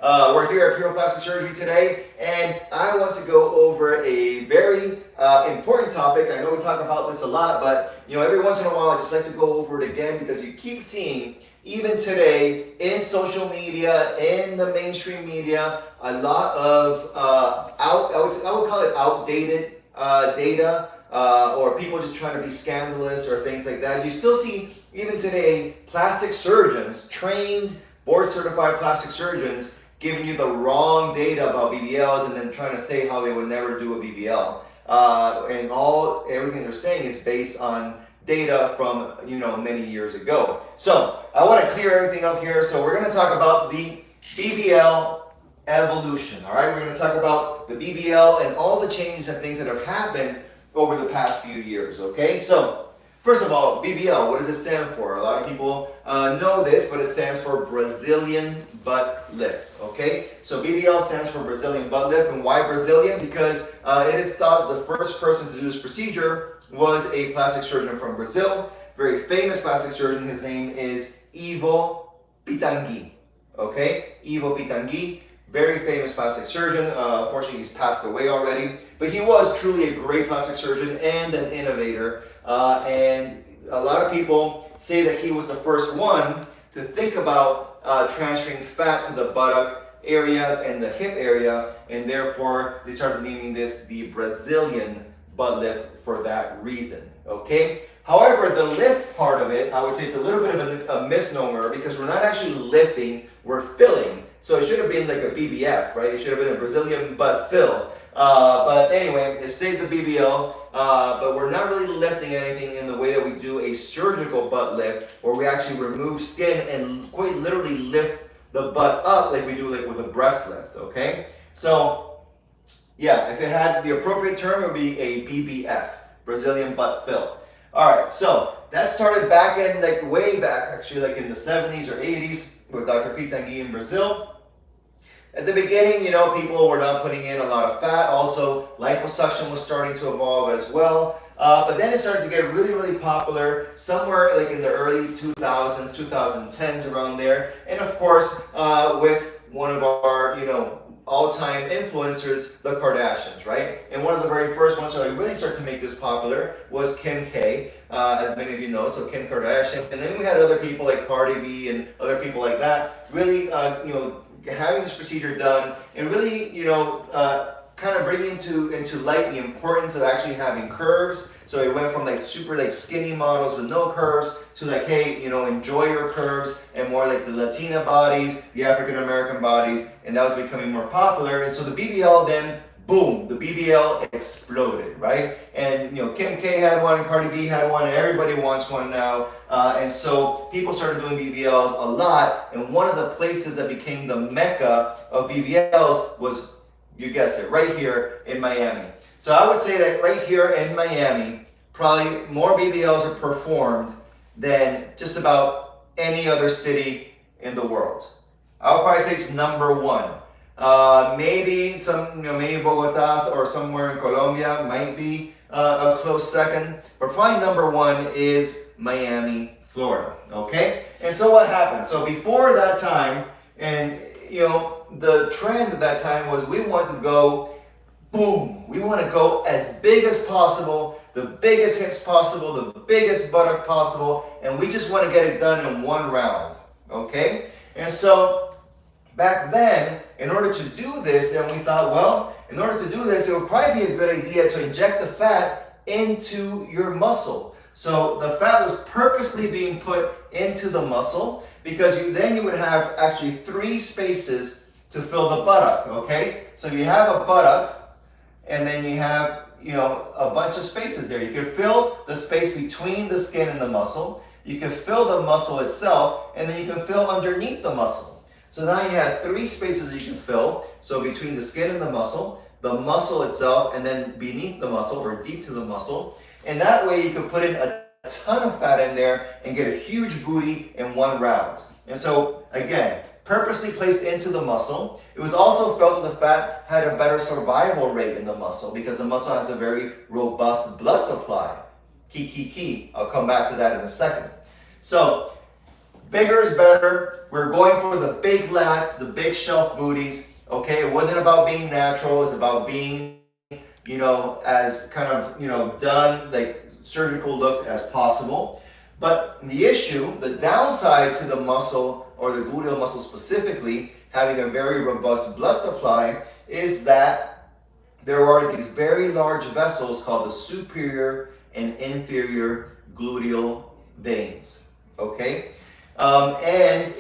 We're here at Pure Plastic Surgery today, and I want to go over a very important topic. I know we talk about this a lot, but every once in a while I just like to go over it again because you keep seeing, even today, in social media, in the mainstream media, a lot of I would call it outdated data, or people just trying to be scandalous or things like that. You still see, even today, plastic surgeons, trained, board-certified plastic surgeons, giving you the wrong data about BBLs and then trying to say how they would never do a BBL. And everything they're saying is based on data from many years ago. So I want to clear everything up here. So we're going to talk about the BBL evolution. All right, we're going to talk about the BBL and all the changes and things that have happened over the past few years. Okay, so first of all, BBL, what does it stand for? A lot of people know this, but it stands for Brazilian butt lift. Okay, so BBL stands for Brazilian butt lift. And why Brazilian? Because it is thought the first person to do this procedure was a plastic surgeon from Brazil, very famous plastic surgeon. His name is Ivo Pitangui. Okay, Ivo Pitangui, very famous plastic surgeon. Unfortunately, he's passed away already, but he was truly a great plastic surgeon and an innovator. And a lot of people say that he was the first one to think about transferring fat to the buttock area and the hip area, and therefore they started naming this the Brazilian butt lift for that reason. Okay. However, the lift part of it, I would say it's a little bit of a misnomer, because we're not actually lifting, we're filling. So it should have been like a BBF, right? It should have been a Brazilian butt fill. But anyway, it stayed the BBL, but we're not really lifting anything in the way that we do a surgical butt lift, where we actually remove skin and quite literally lift the butt up like we do like with a breast lift, okay? So, yeah, if it had the appropriate term, it would be a BBF, Brazilian butt fill. All right, so that started back in, like way back, actually like in the 70s or 80s with Dr. Pitangui in Brazil. At the beginning, people were not putting in a lot of fat. Also, liposuction was starting to evolve as well. But then it started to get really, really popular somewhere like in the early 2000s, 2010s, around there. And of course, with one of our, all-time influencers, the Kardashians, right? And one of the very first ones to really start to make this popular was Kim K, as many of you know, so Kim Kardashian. And then we had other people like Cardi B and other people like that, really, having this procedure done and really, kind of bringing into light the importance of actually having curves. So it went from like super like skinny models with no curves to like, hey, enjoy your curves, and more like the Latina bodies, the African American bodies, and that was becoming more popular. And so the BBL then, boom, the BBL exploded, right? And Kim K had one, Cardi B had one, and everybody wants one now. And so people started doing BBLs a lot, and one of the places that became the mecca of BBLs was, you guessed it, right here in Miami. So I would say that right here in Miami, probably more BBLs are performed than just about any other city in the world. I would probably say it's number one. Maybe maybe Bogota or somewhere in Colombia might be a close second, but probably number one is Miami, Florida. Okay, and so what happened? So before that time, and the trend at that time was we want to go boom. We want to go as big as possible, the biggest hips possible, the biggest buttock possible, and we just want to get it done in one round. Okay, and so back then, in order to do this, then we thought, well, in order to do this, it would probably be a good idea to inject the fat into your muscle. So the fat was purposely being put into the muscle because then you would have actually 3 spaces to fill the buttock, okay? So you have a buttock, and then you have, a bunch of spaces there. You can fill the space between the skin and the muscle. You can fill the muscle itself, and then you can fill underneath the muscle. So now you have 3 spaces you can fill. So between the skin and the muscle itself, and then beneath the muscle or deep to the muscle. And that way you can put in a ton of fat in there and get a huge booty in one round. And so again, purposely placed into the muscle. It was also felt that the fat had a better survival rate in the muscle because the muscle has a very robust blood supply. Key. I'll come back to that in a second. So Bigger is better. We're going for the big lats, the big shelf booties. Okay, it wasn't about being natural. It's about being, as kind of, done like surgical looks as possible. But the issue, the downside to the muscle or the gluteal muscle specifically having a very robust blood supply is that there are these very large vessels called the superior and inferior gluteal veins. Okay. And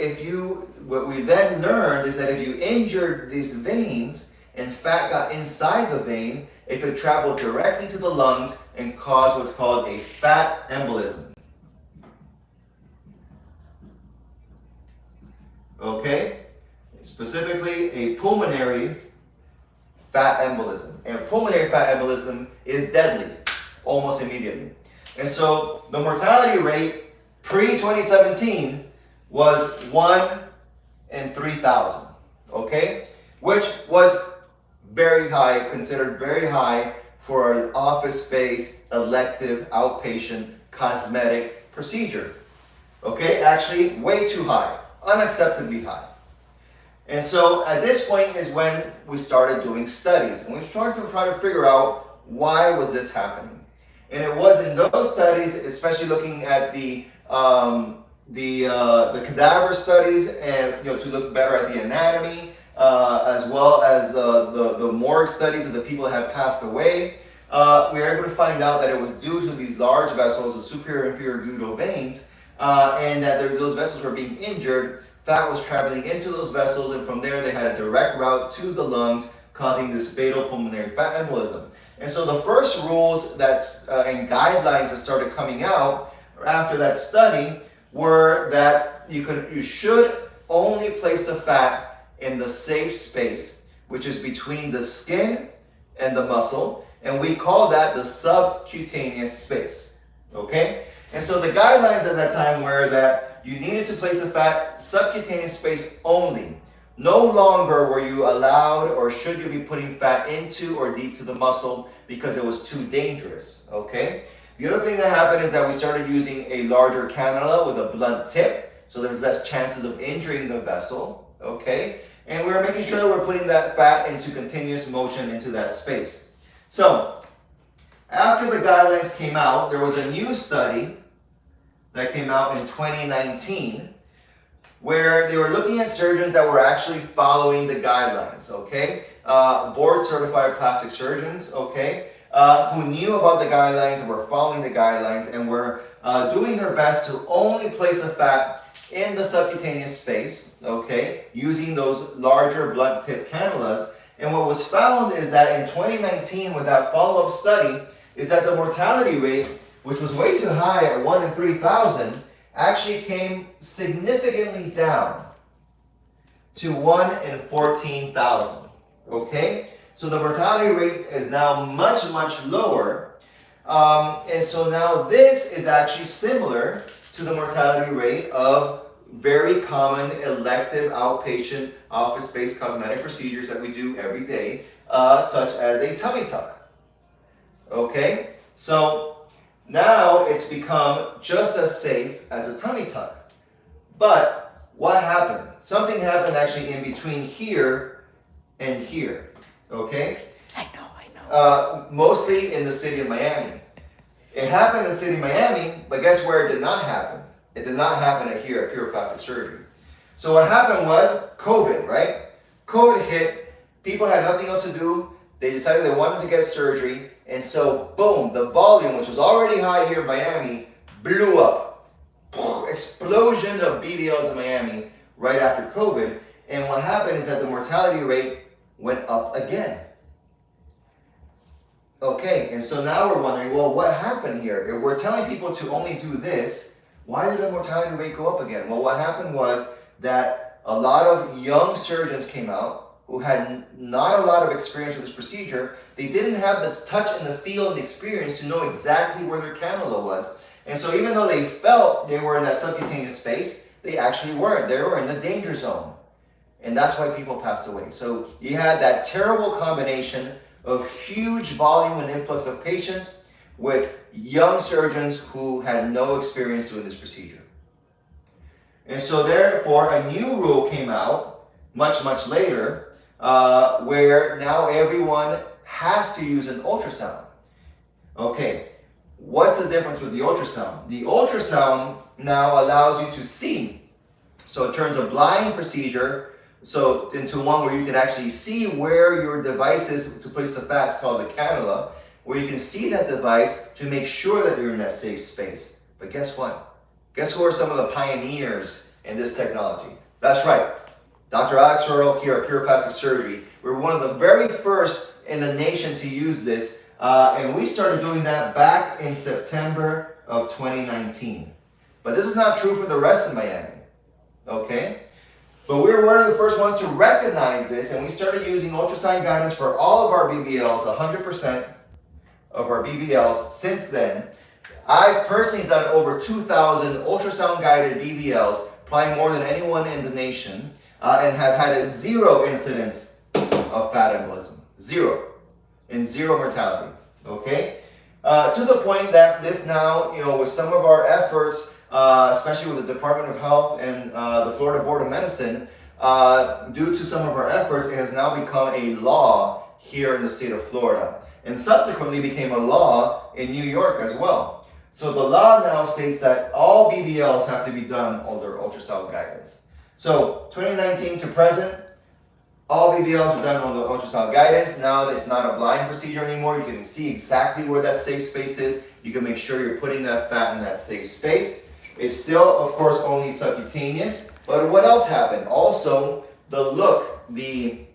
what we then learned is that if you injured these veins and fat got inside the vein, it could travel directly to the lungs and cause what's called a fat embolism. Okay? Specifically, a pulmonary fat embolism. And pulmonary fat embolism is deadly almost immediately. And so the mortality rate pre-2017 was 1 in 3,000, okay? Which was very high, considered very high for an office-based elective outpatient cosmetic procedure. Okay, actually way too high, unacceptably high. And so at this point is when we started doing studies, and we started to try to figure out why was this happening. And it was in those studies, especially looking at the cadaver studies, and to look better at the anatomy, as well as the morgue studies of the people that have passed away. We were able to find out that it was due to these large vessels, the superior and inferior gluteal veins, and that those vessels were being injured. Fat was traveling into those vessels, and from there they had a direct route to the lungs, causing this fatal pulmonary fat embolism. And so the first rules and guidelines that started coming out after that study were that you should only place the fat in the safe space, which is between the skin and the muscle, and we call that the subcutaneous space. Okay? And so the guidelines at that time were that you needed to place the fat subcutaneous space only. No longer were you allowed or should you be putting fat into or deep to the muscle because it was too dangerous, okay? The other thing that happened is that we started using a larger cannula with a blunt tip, so there's less chances of injuring the vessel, okay? And we were making sure that we're putting that fat into continuous motion into that space. So, after the guidelines came out, there was a new study that came out in 2019 where they were looking at surgeons that were actually following the guidelines, okay? Board certified plastic surgeons, okay? Who knew about the guidelines and were following the guidelines and were doing their best to only place the fat in the subcutaneous space, okay? Using those larger blunt tip cannulas. And what was found is that in 2019, with that follow-up study, is that the mortality rate, which was way too high at 1 in 3,000, actually came significantly down to 1 in 14,000, okay? So the mortality rate is now much, much lower. And so now this is actually similar to the mortality rate of very common elective outpatient office-based cosmetic procedures that we do every day, such as a tummy tuck, okay? So now it's become just as safe as a tummy tuck. But what happened? Something happened actually in between here and here, okay? I know. Mostly in the city of Miami. It happened in the city of Miami, but guess where it did not happen? It did not happen at Pure Plastic Surgery. So what happened was COVID, right? COVID hit, people had nothing else to do, they decided they wanted to get surgery, and so boom, the volume, which was already high here in Miami, blew up. Explosion of BBLs in Miami right after COVID, and what happened is that the mortality rate went up again. Okay, and so now we're wondering, well, what happened here? If we're telling people to only do this, why did the mortality rate go up again? Well, what happened was that a lot of young surgeons came out who had not a lot of experience with this procedure. They didn't have the touch and the feel and the experience to know exactly where their cannula was. And so even though they felt they were in that subcutaneous space, they actually weren't. They were in the danger zone. And that's why people passed away. So you had that terrible combination of huge volume and influx of patients with young surgeons who had no experience doing this procedure. And so therefore, a new rule came out much, much later, where now everyone has to use an ultrasound. Okay, what's the difference with the ultrasound? The ultrasound now allows you to see. So it turns a blind procedure into one where you can actually see where your device is to place the fat. It's called the cannula, where you can see that device to make sure that you're in that safe space. But guess what? Guess who are some of the pioneers in this technology? That's right, Dr. Alex Earle here at Pure Plastic Surgery. We're one of the very first in the nation to use this, and we started doing that back in September of 2019. But this is not true for the rest of Miami, okay? But we were one of the first ones to recognize this, and we started using ultrasound guidance for all of our BBLs, 100% of our BBLs since then. I've personally done over 2,000 ultrasound-guided BBLs, probably more than anyone in the nation, and have had a 0 incidence of fat embolism. 0. And 0 mortality, okay? To the point that this now, with some of our efforts, especially with the Department of Health and the Florida Board of Medicine, due to some of our efforts, it has now become a law here in the state of Florida, and subsequently became a law in New York as well. So the law now states that all BBLs have to be done under ultrasound guidance. So 2019 to present, all BBLs are done under ultrasound guidance. Now it's not a blind procedure anymore. You can see exactly where that safe space is. You can make sure you're putting that fat in that safe space. It's still, of course, only subcutaneous. But what else happened? Also, the look, the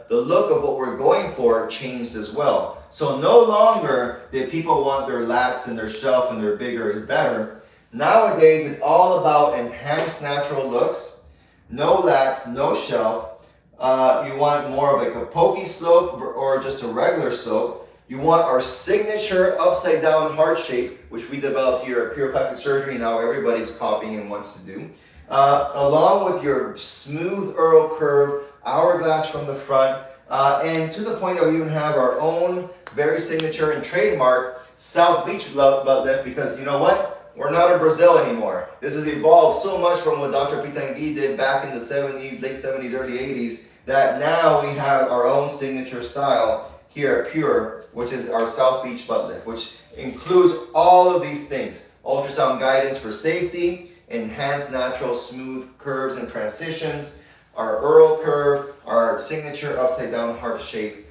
look of what we're going for changed as well. So no longer did people want their lats and their shelf and their bigger is better. Nowadays, it's all about enhanced natural looks. No lats, no shelf. You want more of like a pokey slope or just a regular slope. You want our signature upside down heart shape, which we developed here at Pure Plastic Surgery. Now everybody's copying and wants to do. Along with your smooth Earle curve, hourglass from the front, and to the point that we even have our own very signature and trademark South Beach butt lift, because you know what? We're not in Brazil anymore. This has evolved so much from what Dr. Pitangui did back in the 70s, late 70s, early 80s, that now we have our own signature style here at Pure, which is our South Beach butt lift, which includes all of these things. Ultrasound guidance for safety, enhanced natural smooth curves and transitions, our Earle curve, our signature upside down heart shape,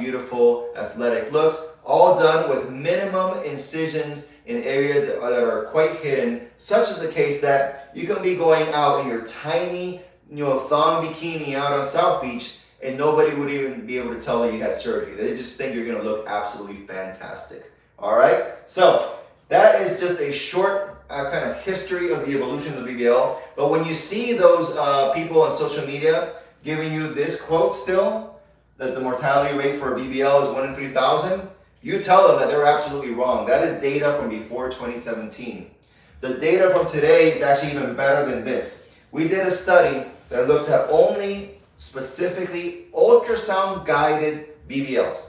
beautiful athletic looks, all done with minimum incisions in areas that are quite hidden, such as the case that you can be going out in your tiny, thong bikini out on South Beach, and nobody would even be able to tell that you had surgery. They just think you're going to look absolutely fantastic. All right? So that is just a short kind of history of the evolution of the BBL. But when you see those people on social media giving you this quote still, that the mortality rate for a BBL is 1 in 3,000, you tell them that they're absolutely wrong. That is data from before 2017. The data from today is actually even better than this. We did a study that looks at only specifically ultrasound guided BBLs.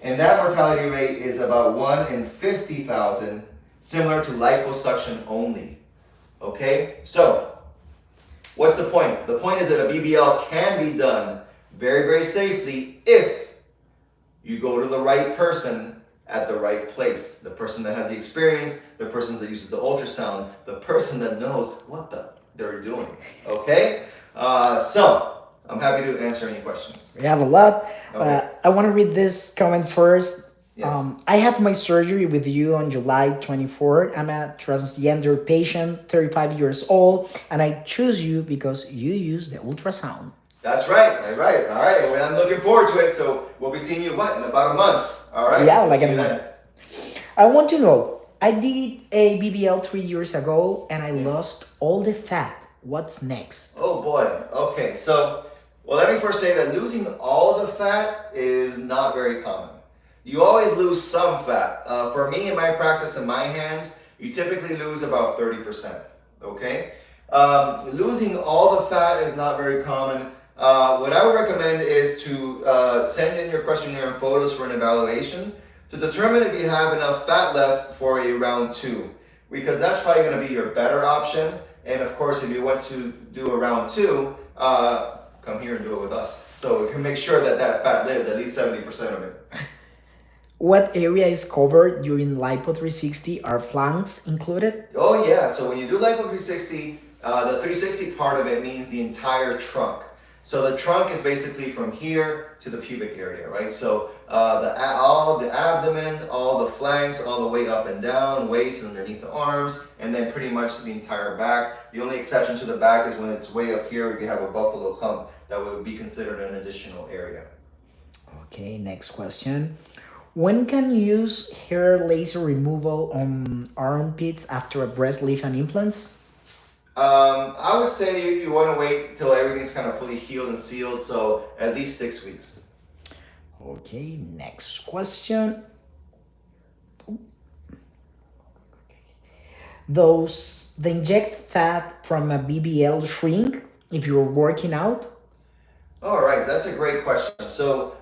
And that mortality rate is about 1 in 50,000, similar to liposuction only. Okay? So, what's the point? The point is that a BBL can be done very, very safely if you go to the right person at the right place. The person that has the experience, the person that uses the ultrasound, the person that knows what they're doing. Okay? So, I'm happy to answer any questions. We have a lot. Okay. I want to read this comment first. Yes. I have my surgery with you on July 24th. I'm a transgender patient, 35 years old, and I choose you because you use the ultrasound. That's right. All right. Well, I'm looking forward to it. So we'll be seeing you in about a month. All right. Yeah, like See a you month. then. I want to know, I did a BBL 3 years ago and I lost all the fat. What's next? Oh boy. Okay. So, well, let me first say that losing all the fat is not very common. You always lose some fat. For me, in my practice, in my hands, you typically lose about 30%. Okay. Losing all the fat is not very common. What I would recommend is to send in your questionnaire and photos for an evaluation to determine if you have enough fat left for a round 2. because that's probably going to be your better option. And of course, if you want to do a round two, come here and do it with us. So we can make sure that that fat lives, at least 70% of it. What area is covered during Lipo 360? Are flanks included? Oh yeah, so when you do Lipo 360, the 360 part of it means the entire trunk. So the trunk is basically from here to the pubic area, right? So all the abdomen, all the flanks, all the way up and down, waist and underneath the arms, and then pretty much the entire back. The only exception to the back is when it's way up here, if you have a buffalo hump, that would be considered an additional area. Okay, next question. When can you use hair laser removal on armpits after a breast lift and implants? I would say you want to wait till everything's kind of fully healed and sealed, so at least 6 weeks. Okay, next question. Does the inject fat from a BBL shrink if you're working out? All right, that's a great question. So,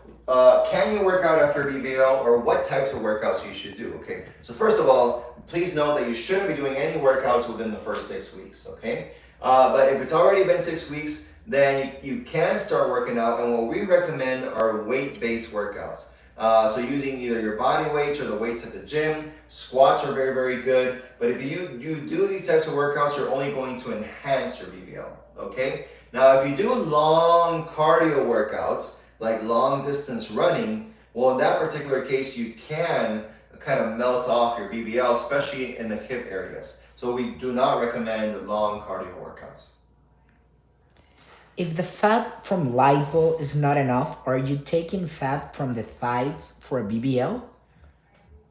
can you work out after BBL, or what types of workouts you should do? Okay, so first of all, please note that you shouldn't be doing any workouts within the first 6 weeks, okay? But if it's already been 6 weeks, then you can start working out, and what we recommend are weight-based workouts. So using either your body weights or the weights at the gym. Squats are very, very good, but if you do these types of workouts, you're only going to enhance your BBL, okay? Now, if you do long cardio workouts, like long distance running, well, in that particular case, you can kind of melt off your BBL, especially in the hip areas. So we do not recommend long cardio workouts. If the fat from lipo is not enough, are you taking fat from the thighs for a BBL?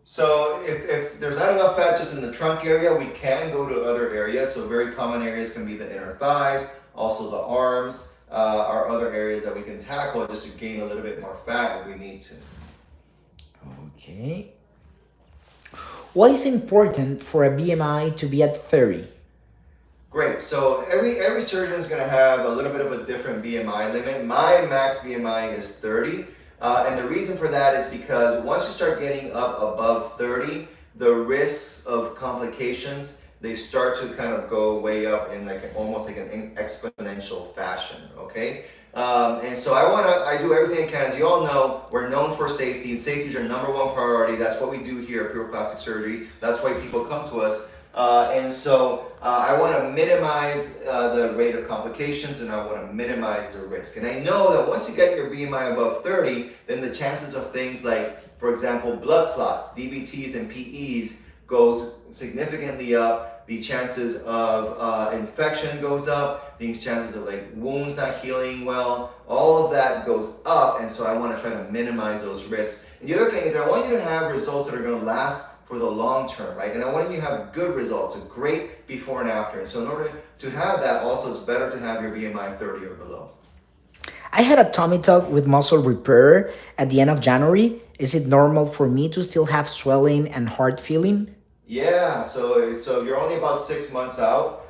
So if there's not enough fat just in the trunk area, we can go to other areas. So very common areas can be the inner thighs, also the arms, are other areas that we can tackle just to gain a little bit more fat if we need to. Okay. Why is it important for a BMI to be at 30? Great. So every surgeon is going to have a little bit of a different BMI limit. My max BMI is 30. And the reason for that is because once you start getting up above 30, the risks of complications, they start to kind of go way up in like almost like an exponential fashion, okay? And so I do everything I can. As you all know, we're known for safety, and safety is our number one priority. That's what we do here at Pure Plastic Surgery. That's why people come to us. And so I want to minimize the rate of complications, and I want to minimize the risk. And I know that once you get your BMI above 30, then the chances of things like, for example, blood clots, DVTs, and PEs goes significantly up. The chances of infection goes up. The chances of like wounds not healing well, all of that goes up. And so I want to try to minimize those risks. And the other thing is I want you to have results that are going to last for the long term, right? And I want you to have good results, a great before and after. And so in order to have that, also it's better to have your BMI 30 or below. I had a tummy tuck with muscle repair at the end of January. Is it normal for me to still have swelling and hard feeling? Yeah, so you're only about 6 months out,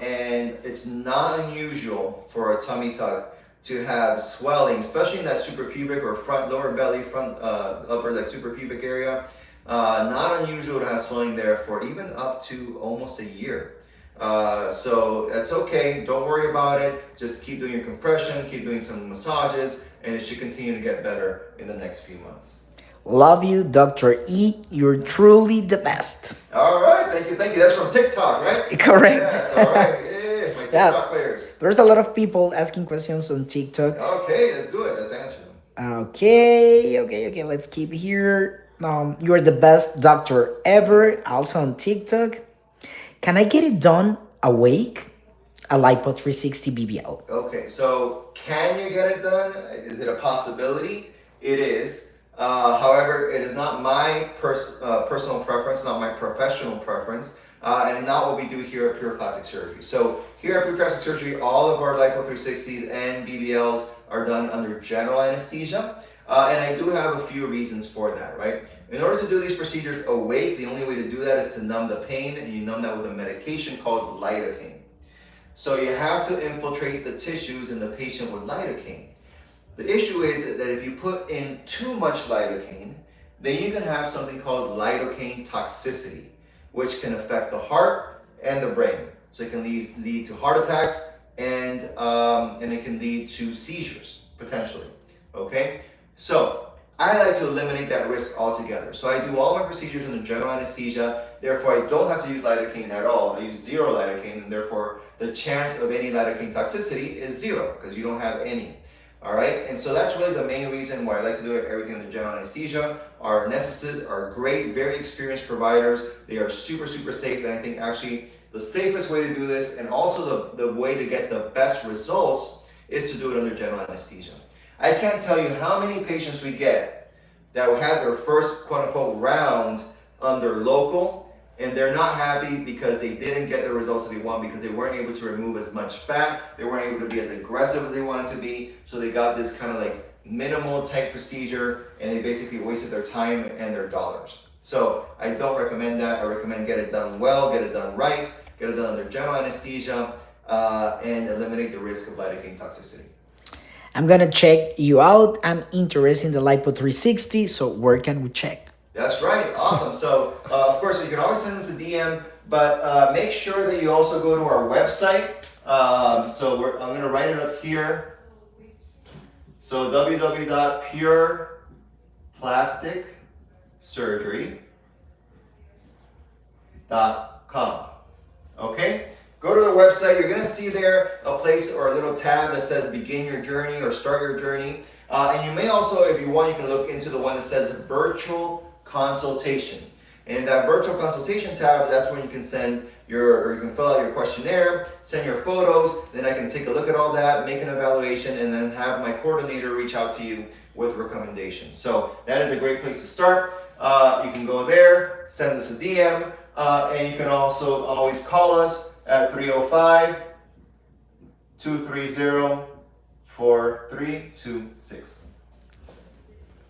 and it's not unusual for a tummy tuck to have swelling, especially in that suprapubic or front lower belly, front upper like suprapubic area. Not unusual to have swelling there for even up to almost a year. So that's okay. Don't worry about it. Just keep doing your compression, keep doing some massages, and it should continue to get better in the next few months. Love you, Dr. E. You're truly the best. All right, thank you. That's from TikTok, right? Correct. Yes, all right. Yeah, my TikTok players. There's a lot of people asking questions on TikTok. Okay, let's do it. Let's answer them. Okay. Let's keep here. You're the best doctor ever. Also on TikTok. Can I get it done awake? A Lipo 360 BBL. Okay, so can you get it done? Is it a possibility? It is. However, it is not my personal preference, not my professional preference, and not what we do here at Pure Plastic Surgery. So here at Pure Plastic Surgery, all of our Lipo 360s and BBLs are done under general anesthesia, and I do have a few reasons for that, right? In order to do these procedures awake, the only way to do that is to numb the pain, and you numb that with a medication called lidocaine. So you have to infiltrate the tissues in the patient with lidocaine. The issue is that if you put in too much lidocaine, then you can have something called lidocaine toxicity. which can affect the heart and the brain. So it can lead to heart attacks and it can lead to seizures potentially. Okay, so I like to eliminate that risk altogether. So I do all my procedures under general anesthesia. Therefore, I don't have to use lidocaine at all. I use zero lidocaine, and therefore the chance of any lidocaine toxicity is zero because you don't have any. All right, and so that's really the main reason why I like to do everything under general anesthesia. Our anesthetists are great, very experienced providers. They are super, super safe, and I think actually the safest way to do this, and also the way to get the best results, is to do it under general anesthesia. I can't tell you how many patients we get that had their first quote-unquote round under local, and they're not happy because they didn't get the results that they want because they weren't able to remove as much fat, they weren't able to be as aggressive as they wanted to be, so they got this kind of like minimal type procedure, and they basically wasted their time and their dollars. So I don't recommend that. I recommend get it done well, get it done right, get it done under general anesthesia, and eliminate the risk of lidocaine toxicity. I'm gonna check you out. I'm interested in the Lipo 360, so where can we check? That's right, awesome. So of course you can always send us a DM, but make sure that you also go to our website. I'm gonna write it up here. So www.pureplasticsurgery.com. Okay? Go to the website. You're going to see there a place or a little tab that says begin your journey or start your journey. And you may also, if you want, you can look into the one that says virtual consultation. And that virtual consultation tab, that's when you can you can fill out your questionnaire, send your photos, then I can take a look at all that, make an evaluation, and then have my coordinator reach out to you with recommendations. So that is a great place to start. You can go there, send us a DM, and you can also always call us at 305-230-4326.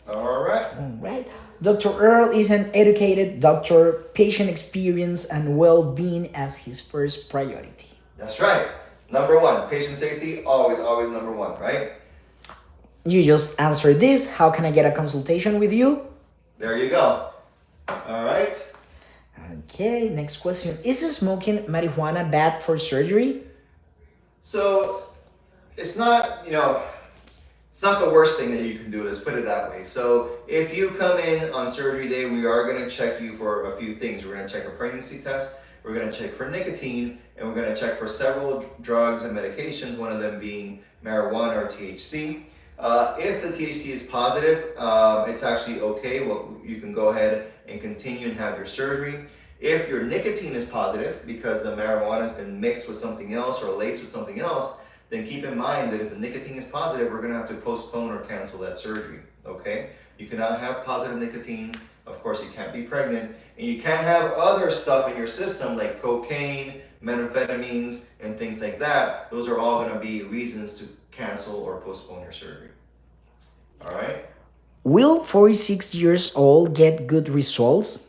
All right. All right. Dr. Earle is an educated doctor, patient experience and well-being as his first priority. That's right. Number one, patient safety, always, always number one, right? You just answered this. How can I get a consultation with you? There you go. All right. Okay, next question. Is smoking marijuana bad for surgery? So it's not, it's not the worst thing that you can do, let's put it that way. So if you come in on surgery day, we are going to check you for a few things. We're going to check a pregnancy test, we're going to check for nicotine, and we're going to check for several drugs and medications, one of them being marijuana or THC. If the THC is positive, it's actually okay. Well, you can go ahead and continue and have your surgery. If your nicotine is positive, because the marijuana has been mixed with something else or laced with something else, then keep in mind that if the nicotine is positive, we're going to have to postpone or cancel that surgery, okay? You cannot have positive nicotine. Of course, you can't be pregnant. And you can't have other stuff in your system like cocaine, methamphetamines, and things like that. Those are all going to be reasons to cancel or postpone your surgery. All right? Will 46 years old get good results?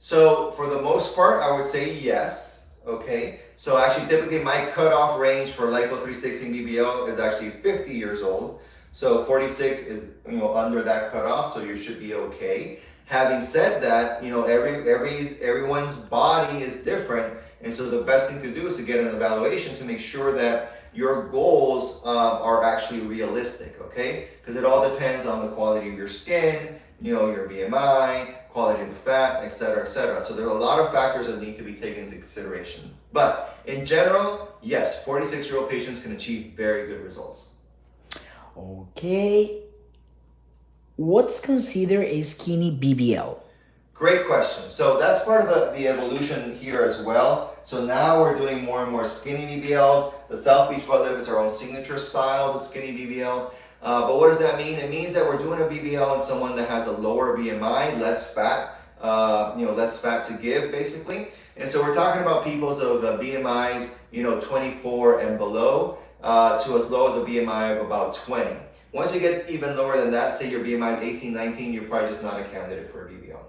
So for the most part, I would say yes, okay? So actually typically my cutoff range for Lipo 360 and BBL is actually 50 years old. So 46 is under that cutoff, so you should be okay. Having said that, everyone's body is different, and so the best thing to do is to get an evaluation to make sure that your goals are actually realistic, okay? Because it all depends on the quality of your skin, your BMI, quality of the fat, etc., etc. So there are a lot of factors that need to be taken into consideration. But in general, yes, 46-year-old patients can achieve very good results. Okay. What's considered a skinny BBL? Great question. So that's part of the evolution here as well. So now we're doing more and more skinny BBLs. The South Beach Butt Lift is our own signature style, the skinny BBL. But what does that mean? It means that we're doing a BBL in someone that has a lower BMI, less fat, less fat to give, basically. And so we're talking about people's of BMIs, 24 and below, to as low as a BMI of about 20. Once you get even lower than that, say your BMI is 18, 19, you're probably just not a candidate for a BBL.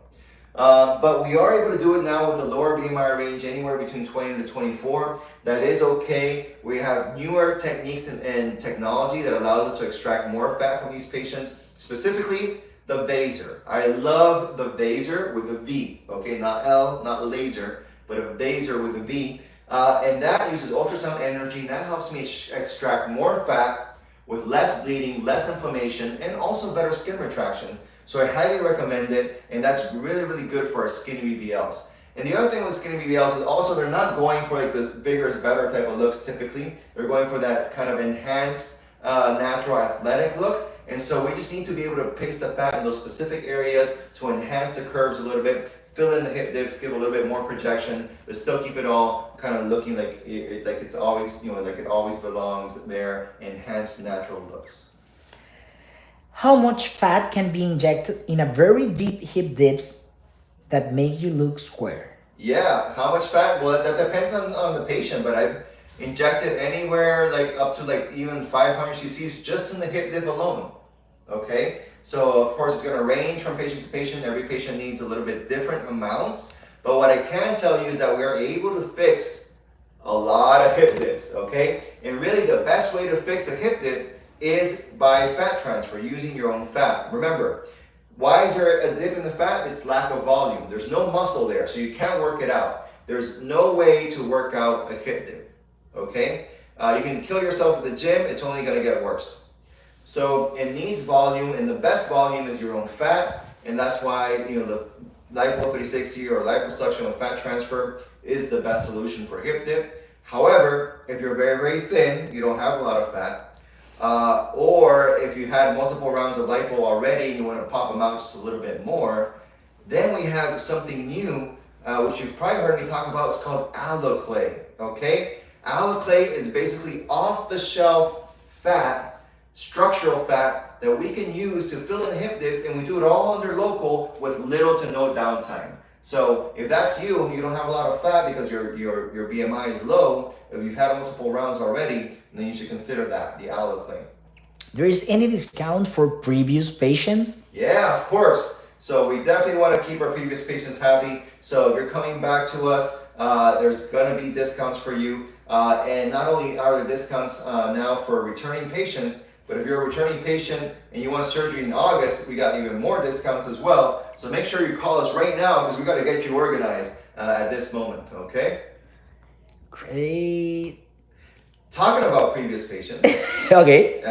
But we are able to do it now with a lower BMI range, anywhere between 20 to 24. That is okay. We have newer techniques and technology that allows us to extract more fat from these patients. Specifically, the Vaser. I love the Vaser with a V, okay, not L, not laser, but a Vaser with a V. And that uses ultrasound energy, and that helps me extract more fat with less bleeding, less inflammation, and also better skin retraction. So I highly recommend it, and that's really, really good for our skinny BBLs. And the other thing with skinny BBLs is also they're not going for like the bigger is better type of looks typically. They're going for that kind of enhanced, natural athletic look. And so we just need to be able to paste the fat in those specific areas to enhance the curves a little bit, fill in the hip dips, give a little bit more projection, but still keep it all kind of looking like it's always, like it always belongs there, enhanced natural looks. How much fat can be injected in a very deep hip dips that make you look square? Yeah, how much fat? Well, that depends on the patient, but I've injected anywhere like up to like even 500 cc's just in the hip dip alone. Okay, so of course it's going to range from patient to patient. Every patient needs a little bit different amounts, but what I can tell you is that we are able to fix a lot of hip dips. Okay, and really the best way to fix a hip dip is by fat transfer, using your own fat. Remember, why is there a dip in the fat? It's lack of volume. There's no muscle there, so you can't work it out. There's no way to work out a hip dip. Okay, you can kill yourself at the gym. It's only going to get worse. So it needs volume, and the best volume is your own fat, and that's why the lipo 360 or liposuction with fat transfer is the best solution for hip dip. However, if you're very, very thin, you don't have a lot of fat, or if you had multiple rounds of lipo already and you want to pop them out just a little bit more, then we have something new, which you've probably heard me talk about. It's called alloclay. Okay, alloclay is basically off-the-shelf fat, structural fat that we can use to fill in hip dips, and we do it all under local with little to no downtime. So if that's you don't have a lot of fat because your BMI is low, if you've had multiple rounds already, then you should consider that, the alloclay. There is any discount for previous patients? Yeah, of course. So we definitely want to keep our previous patients happy. So if you're coming back to us, there's going to be discounts for you. And not only are there discounts now for returning patients, but if you're a returning patient and you want surgery in August, we got even more discounts as well. So make sure you call us right now because we got to get you organized at this moment, okay? Great. Talking about previous patients. Okay.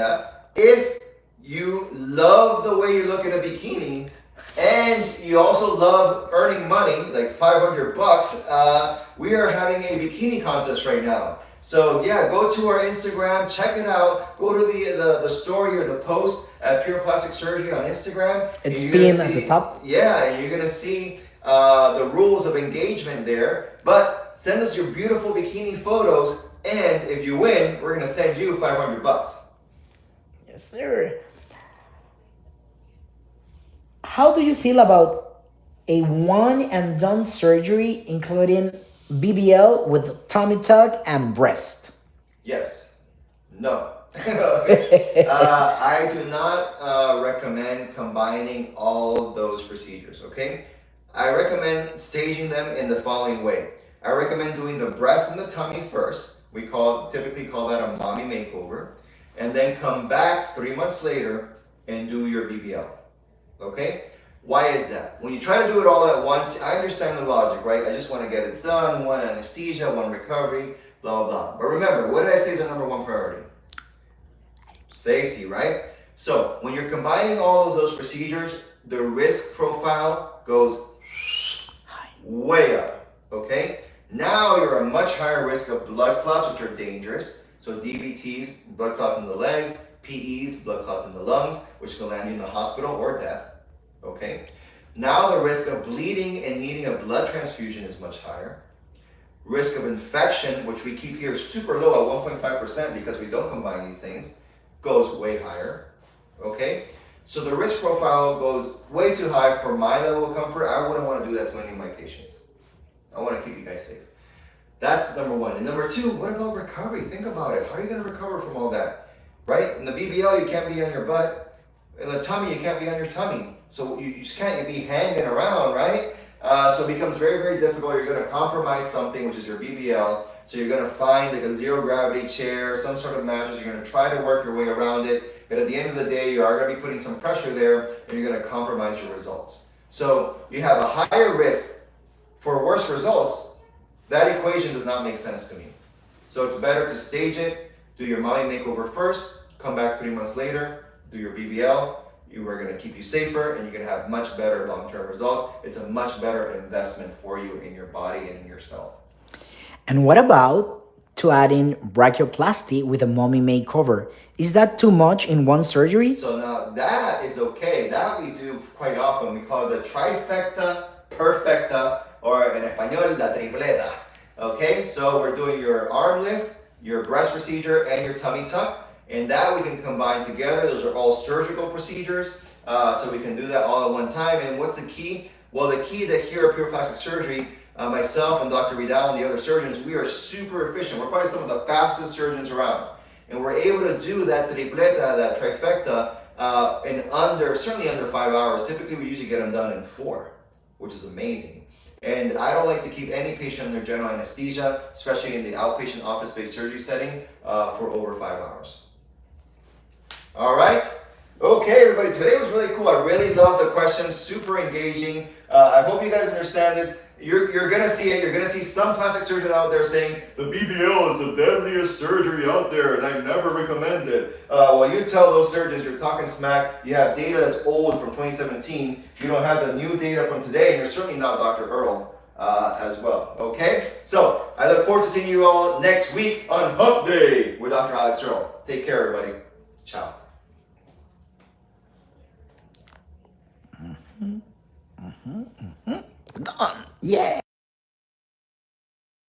If you love the way you look in a bikini and you also love earning money, like $500, we are having a bikini contest right now. So yeah, go to our Instagram, check it out. Go to the story or the post at Pure Plastic Surgery on Instagram. It's pinned at the top. Yeah, and you're gonna see the rules of engagement there. But send us your beautiful bikini photos, and if you win, we're gonna send you $500. Yes, sir. How do you feel about a one and done surgery, including BBL with tummy tuck and breast? Yes. No. I do not recommend combining all of those procedures, okay? I recommend staging them in the following way. I recommend doing the breast and the tummy first. We typically call that a mommy makeover. And then come back 3 months later and do your BBL, okay? Why is that? When you try to do it all at once, I understand the logic, right? I just want to get it done, one anesthesia, one recovery, blah, blah, blah. But remember, what did I say is the number one priority? Safety, right? So when you're combining all of those procedures, the risk profile goes way up, okay? Now you're at a much higher risk of blood clots, which are dangerous. So DVTs, blood clots in the legs, PEs, blood clots in the lungs, which can land you in the hospital or death. Okay. Now the risk of bleeding and needing a blood transfusion is much higher. Risk of infection, which we keep here super low at 1.5% because we don't combine these things, goes way higher. Okay. So the risk profile goes way too high for my level of comfort. I wouldn't want to do that to any of my patients. I want to keep you guys safe. That's number one. And number two, what about recovery? Think about it. How are you going to recover from all that? Right? In the BBL, you can't be on your butt. In the tummy, you can't be on your tummy. So you just can't be hanging around, right? So it becomes very, very difficult. You're going to compromise something, which is your BBL. So you're going to find like a zero gravity chair, some sort of mattress. You're going to try to work your way around it. But at the end of the day, you are going to be putting some pressure there and you're going to compromise your results. So you have a higher risk for worse results. That equation does not make sense to me. So it's better to stage it, do your mommy makeover first, come back 3 months later, do your BBL. You are going to keep you safer and you're going to have much better long-term results. It's a much better investment for you in your body and in yourself. And what about to add in brachioplasty with a mommy makeover? Is that too much in one surgery? So now that is okay. That we do quite often. We call it the trifecta perfecta, or in español, la tripleta. Okay, so we're doing your arm lift, your breast procedure, and your tummy tuck. And that we can combine together. Those are all surgical procedures. So we can do that all at one time. And what's the key? Well, the key is that here at Pure Plastic Surgery, myself and Dr. Vidal and the other surgeons, we are super efficient. We're probably some of the fastest surgeons around. And we're able to do that tripleta, that trifecta, certainly under 5 hours. Typically, we usually get them done in 4, which is amazing. And I don't like to keep any patient under general anesthesia, especially in the outpatient office-based surgery setting, for over 5 hours. All right. Okay, everybody. Today was really cool. I really love the questions. Super engaging. I hope you guys understand this. You're gonna see it. You're gonna see some plastic surgeon out there saying the BBL is the deadliest surgery out there, and I never recommend it. Well, you tell those surgeons you're talking smack. You have data that's old from 2017. You don't have the new data from today, and you're certainly not Dr. Earle as well. Okay. So I look forward to seeing you all next week on Hump Day with Dr. Alex Earle. Take care, everybody. Ciao. Done. Yeah.